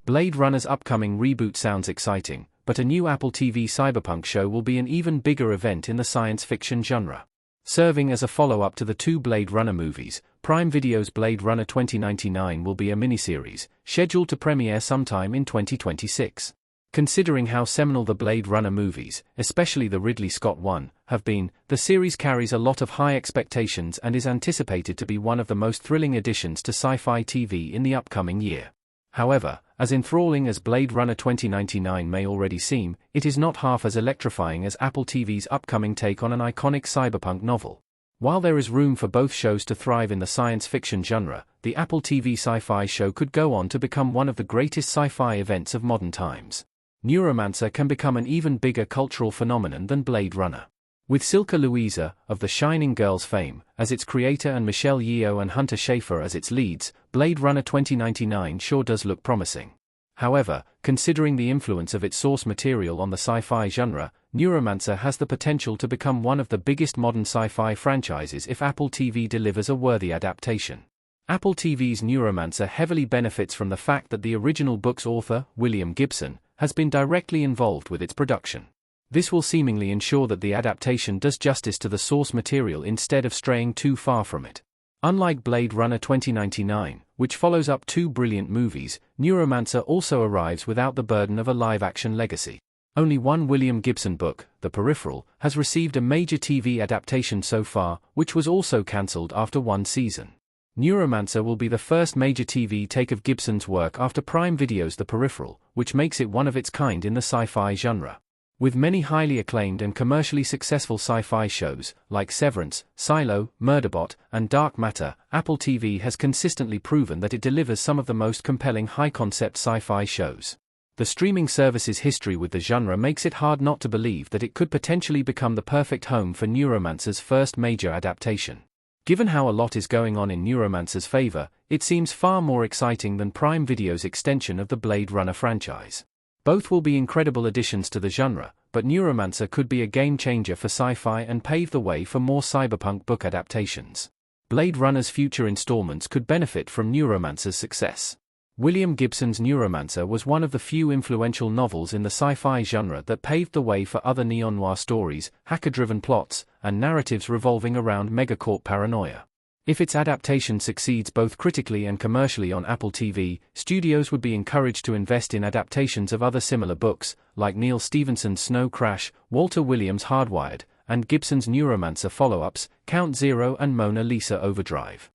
Blade Runner's upcoming reboot sounds exciting, but a new Apple TV Cyberpunk show will be an even bigger event in the science fiction genre. Serving as a follow-up to the two Blade Runner movies, Prime Video's Blade Runner 2099 will be a miniseries, scheduled to premiere sometime in 2026. Considering how seminal the Blade Runner movies, especially the Ridley Scott one, have been, the series carries a lot of high expectations and is anticipated to be one of the most thrilling additions to sci-fi TV in the upcoming year. However, as enthralling as Blade Runner 2099 may already seem, it is not half as electrifying as Apple TV's upcoming take on an iconic cyberpunk novel. While there is room for both shows to thrive in the science fiction genre, the Apple TV sci-fi show could go on to become one of the greatest sci-fi events of modern times. Neuromancer can become an even bigger cultural phenomenon than Blade Runner. With Silka Louisa, of the Shining Girls fame, as its creator and Michelle Yeoh and Hunter Schafer as its leads, Blade Runner 2099 sure does look promising. However, considering the influence of its source material on the sci-fi genre, Neuromancer has the potential to become one of the biggest modern sci-fi franchises if Apple TV delivers a worthy adaptation. Apple TV's Neuromancer heavily benefits from the fact that the original book's author, William Gibson, has been directly involved with its production. This will seemingly ensure that the adaptation does justice to the source material instead of straying too far from it. Unlike Blade Runner 2099, which follows up two brilliant movies, Neuromancer also arrives without the burden of a live-action legacy. Only one William Gibson book, The Peripheral, has received a major TV adaptation so far, which was also cancelled after one season. Neuromancer will be the first major TV take of Gibson's work after Prime Video's The Peripheral, which makes it one of its kind in the sci-fi genre. With many highly acclaimed and commercially successful sci-fi shows, like Severance, Silo, Murderbot, and Dark Matter, Apple TV has consistently proven that it delivers some of the most compelling high-concept sci-fi shows. The streaming service's history with the genre makes it hard not to believe that it could potentially become the perfect home for Neuromancer's first major adaptation. Given how a lot is going on in Neuromancer's favor, it seems far more exciting than Prime Video's extension of the Blade Runner franchise. Both will be incredible additions to the genre, but Neuromancer could be a game-changer for sci-fi and pave the way for more cyberpunk book adaptations. Blade Runner's future installments could benefit from Neuromancer's success. William Gibson's Neuromancer was one of the few influential novels in the sci-fi genre that paved the way for other neo-noir stories, hacker-driven plots, and narratives revolving around megacorp paranoia. If its adaptation succeeds both critically and commercially on Apple TV, studios would be encouraged to invest in adaptations of other similar books, like Neil Stephenson's Snow Crash, Walter Williams' Hardwired, and Gibson's Neuromancer follow-ups, Count Zero and Mona Lisa Overdrive.